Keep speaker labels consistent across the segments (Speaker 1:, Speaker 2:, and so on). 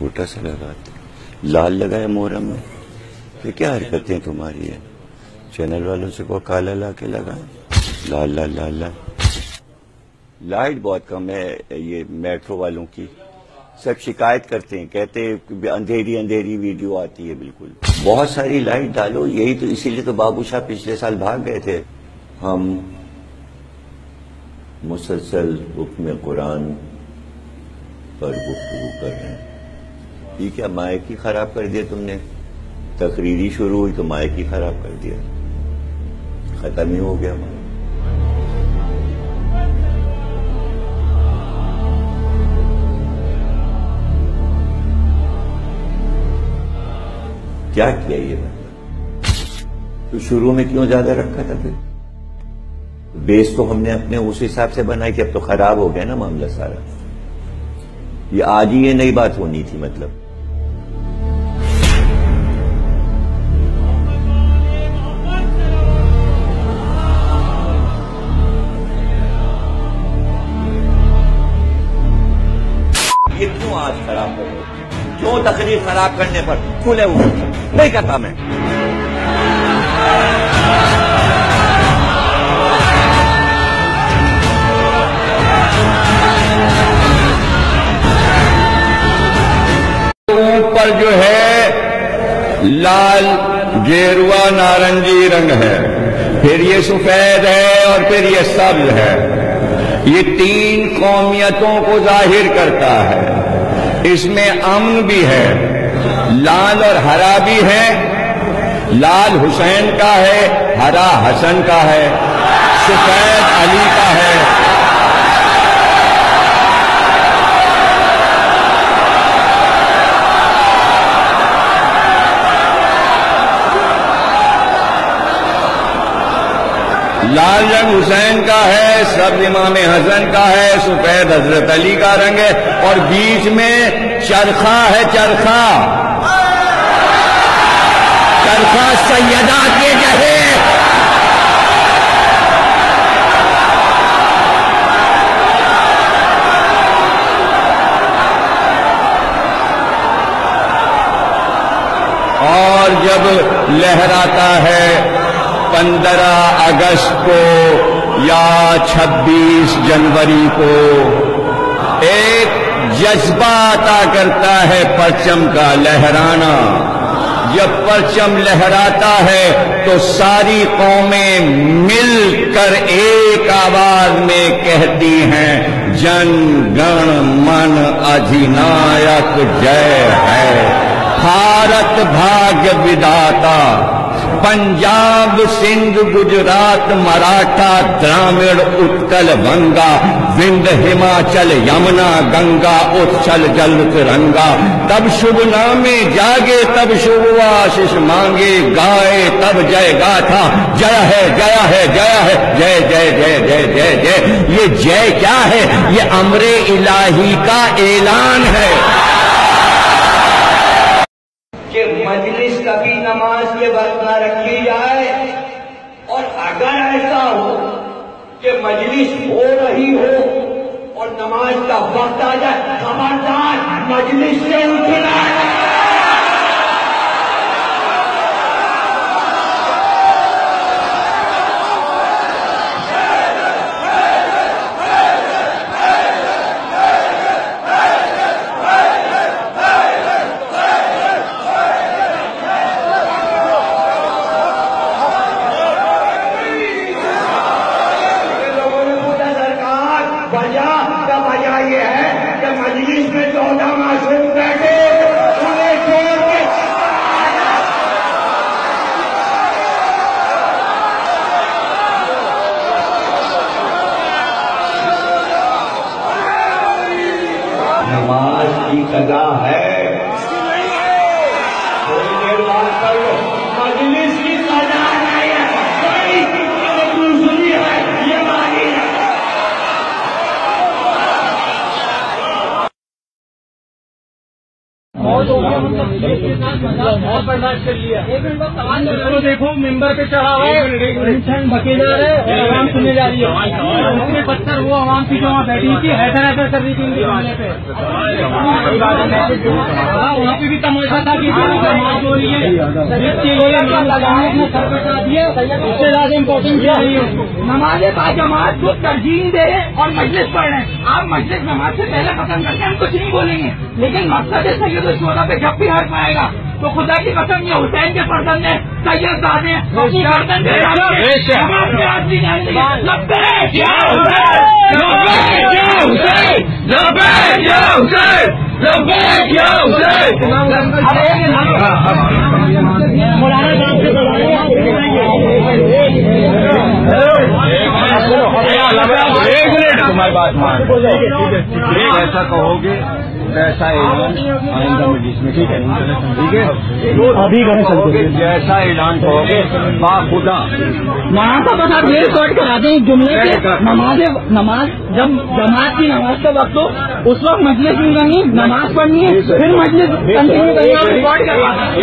Speaker 1: چھوٹا سا لگاتے لال لگائے محرم میں. یہ کیا حرکتیں تمہاری ہیں؟ چینل والوں سے کو کالا لا کے لگائیں. لال لال لال لال. لائٹ بہت کم ہے یہ میٹرو والوں کی. سب شکایت کرتے ہیں, کہتے ہیں اندھیری اندھیری ویڈیو آتی ہے. بالکل بہت ساری لائٹ ڈالو. یہی تو اسی لیے تو بابو شاہ پچھلے سال بھاگ گئے تھے. ہم مسلسل حکم قرآن پر گفتگو کر رہے ہیں. یہ کیا مائک ہی خراب کر دیا تم نے؟ تقریری شروع ہوئی تو مائک ہی خراب کر دیا. ختم ہی ہو گیا ہمارا. کیا کیا یہ مطلب؟ تو شروع میں کیوں زیادہ رکھا تھا پھر؟ بیس تو ہم نے اپنے اس حساب سے بنائی کہ اب تو خراب ہو گیا نا معاملہ سارا. یہ آج ہی یہ نئی بات ہونی تھی مطلب. یہ کیوں آج خراب کر رہے ہو؟ کیوں تقریر خراب کرنے پر کھلے ہوئے؟ نہیں کرتا میں.
Speaker 2: اوپر جو ہے لال گیروا نارنجی رنگ ہے, پھر یہ سفید ہے اور پھر یہ سبز ہے. یہ تین قومیتوں کو ظاہر کرتا ہے. اس میں امن بھی ہے, لال اور ہرا بھی ہے. لال حسین کا ہے, ہرا حسن کا ہے, سفید علی کا ہے. لال رنگ حسین کا ہے, سبز امام حسن کا ہے, سفید حضرت علی کا رنگ ہے, اور بیچ میں چرخا ہے. چرخا چرخا سیدہ کے جہے. اور جب لہراتا ہے 15 اگست کو یا 26 جنوری کو, ایک جذبہ عطا کرتا ہے پرچم کا لہرانا. جب پرچم لہراتا ہے تو ساری قومیں مل کر ایک آواز میں کہتی ہیں جن گن من ادھینایک جے ہے. بھارت بھاگیہ ودھاتا. پنجاب سندھ گجرات مراٹھا درامڑ اتکل ونگا وند ہماچل یمنا گنگا اتچل جل ترنگا. تب شبھ نامے جاگے تب شبھ آشیش مانگے, گائے تب جے گاتھا جیا ہے جیا ہے جیا ہے جے جے جے جے جے جے. یہ جے کیا ہے؟ یہ امر الہی کا اعلان ہے کہ مجلس کبھی نماز کے وقت نہ رکھی جائے, اور اگر ایسا ہو کہ مجلس ہو رہی ہو اور نماز کا وقت آ جائے, خبردار مجلس سے اٹھنا ہے. نماز کی قضا ہے, تھوڑی دیر بات کر لو. مجلس کی قضا نہیں ہے, دوسری ہے, یہ مانی ہے.
Speaker 3: بہت برداشت کر لیا. دیکھو ممبر پہ چڑھا ہوا ہے, بکے جا رہے ہیں, عوام سننے جا رہی ہے. اس میں پتھر وہ عوام کی جو وہاں بیٹھی تھی ایسا ایسا کر رہی تھی ان کے سامنے پہ. وہاں پہ بھی تماشا تھا کہ سر بچا دیا. اس سے زیادہ امپورٹنٹ کیا نہیں ہے. نماز با جماعت کو ترجیح دے رہے اور مجلس پڑھ رہے ہیں. آپ مجلس نماز سے پہلے ختم کرتے ہیں, ہم کچھ نہیں بولیں گے, لیکن مقصد ہے سید الشہداء پہ جب بھی حرف آئے گا تو خدا کی قسم یہ حسین کے فرزند نے سید زادے اپنی گردن پہ
Speaker 2: تمہاری بات مان ایسا کہو گے جیسا اعلان آئندہ مجلس میں, ٹھیک ہے ابھی جیسا اعلان کہو گے باخدا
Speaker 3: وہاں تو بس آپ یہ ریکارڈ کرا دیں جملے سے. نماز جب جماعت کی نماز کا وقت ہو اس وقت مجلس نہیں کرنی, نماز پڑھنی ہے, پھر مجلس کنٹینیو کرنی ہے. ریکارڈ کروا دیں.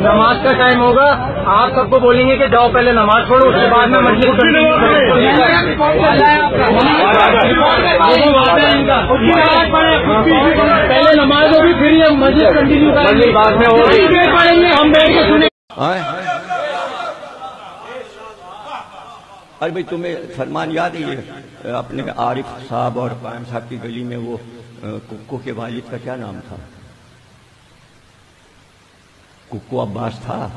Speaker 3: نماز کا ٹائم ہوگا, آپ سب کو بولیں گے کہ جاؤ پہلے نماز پڑھو, اس کے بعد میں مجلس پہلے نماز ہوگی پھر یہ مجلس کنٹینیو کریں گے, بعد میں پڑھیں گے, ہم بیٹھ کے سنیں.
Speaker 1: ارے بھائی تمہیں فرمان یاد ہے یہ اپنے عارف صاحب اور قائم صاحب کی گلی میں وہ ککو کے والد کا کیا نام تھا؟ ککو عباس تھا,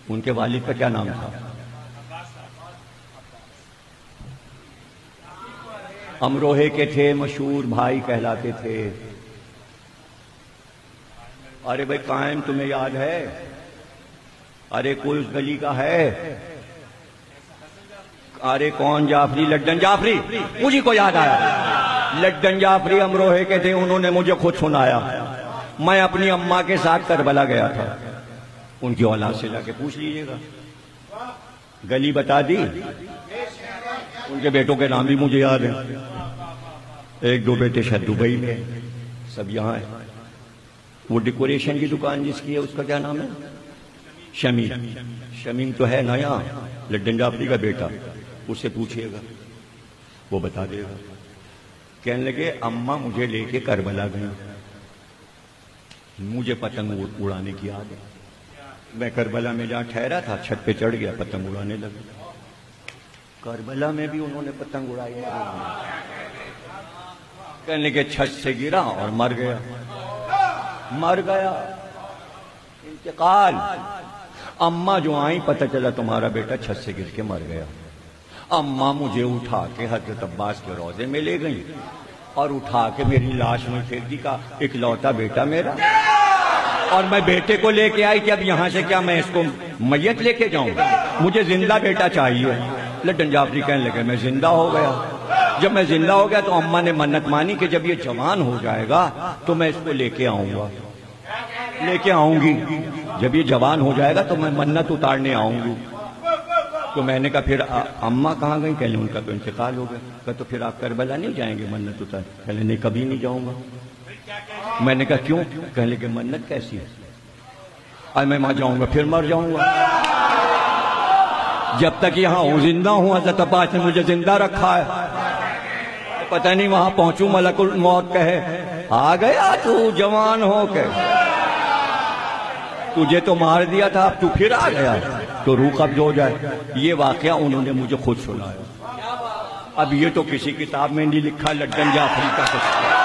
Speaker 1: ان کے والد کا کیا نام تھا؟ امروہے کے تھے, مشہور بھائی کہلاتے تھے. ارے بھائی قائم تمہیں یاد ہے؟ ارے کوئی اس گلی کا ہے؟ ارے کون؟ جعفری, لڈن جعفری, مجھے کو یاد آیا. لڈن جعفری امروہے کے تھے, انہوں نے مجھے خود سنایا. میں اپنی اماں کے ساتھ کربلا گیا تھا, ان کی اولاد سے جا کے پوچھ لیجئے گا. گلی بتا دی, ان کے بیٹوں کے نام بھی مجھے یاد ہیں. ایک دو بیٹے شاید دبئی میں, سب یہاں ہیں. وہ ڈیکوریشن کی دکان جس کی ہے اس کا کیا نام ہے؟ شمیم. شمیم تو ہے نا یہاں, لڈن جعفری کا بیٹا, اس سے پوچھئے گا, وہ بتا دے گا. کہنے لگے اماں مجھے لے کے کربلا گئی, مجھے پتنگ اڑانے کی عادت. میں کربلا میں جہاں ٹھہرا تھا چھت پہ چڑھ گیا, پتنگ اڑانے لگا. کربلا میں بھی انہوں نے پتنگ اڑائی. کہنے کے چھت سے گرا اور مر گیا. مر گیا, انتقال. اماں جو آئیں پتہ چلا تمہارا بیٹا چھت سے گر کے مر گیا. اماں مجھے اٹھا کے حضرت عباس کے روضے میں لے گئیں اور اٹھا کے میری لاش میں پھینک دی. کا اکلوتا بیٹا میرا, اور میں بیٹے کو لے کے آئی کہ اب یہاں سے کیا میں اس کو میت لے کے جاؤں, مجھے زندہ بیٹا چاہیے. لڈن جعفری کہنے لگے میں زندہ ہو گیا. جب میں زندہ ہو گیا تو اماں نے منت مانی کہ جب یہ جوان ہو جائے گا تو میں اس کو لے کے آؤں گا, لے کے آؤں گی. جب یہ جوان ہو جائے گا تو میں منت اتارنے آؤں گی. تو میں نے کہا پھر اماں کہاں گئی؟ کہنے ان کا تو انتقال ہو گیا. کہا تو پھر آپ کربلا نہیں جائیں گے منت اتار؟ کہنے نہیں کبھی نہیں جاؤں گا. میں نے کہا کیوں؟ کہنے کہ منت کیسی ہے؟ آج میں وہاں جاؤں گا پھر مر جاؤں گا. جب تک یہاں ہوں زندہ ہوں, حضرت عباس نے مجھے زندہ رکھا ہے. پتہ نہیں وہاں پہنچوں ملک الموت کہے آ گیا تو جوان ہو کے, تجھے تو مار دیا تھا اب تو پھر آ گیا, تو روح قبض ہو جائے. یہ واقعہ انہوں نے مجھے خود سنایا. اب یہ تو کسی کتاب میں نہیں لکھا لڈن جعفری کا قصہ.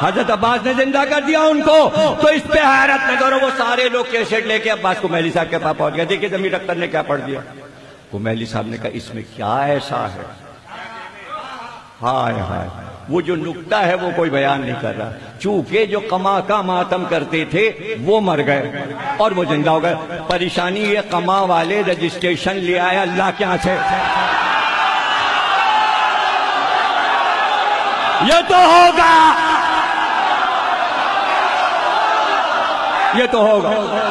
Speaker 1: حضرت عباس نے زندہ کر دیا ان کو. تو اس پہ حیرت نہ کرو, وہ سارے لوگ کیسٹ لے کے عباس کو مہلی صاحب کے پاس پہنچ گیا. دیکھیے ضمیر اختر نے کیا پڑھ دیا. وہ مہلی صاحب نے کہا اس میں کیا ایسا ہے؟ ہائے ہائے, وہ جو نکتہ ہے وہ کوئی بیان نہیں کر رہا. چونکہ جو قما کا ماتم کرتے تھے وہ مر گئے اور وہ زندہ ہو گئے. پریشانی یہ قما والے رجسٹریشن لے آئے اللہ کے ہاں سے. یہ تو ہوگا, یہ تو ہوگا.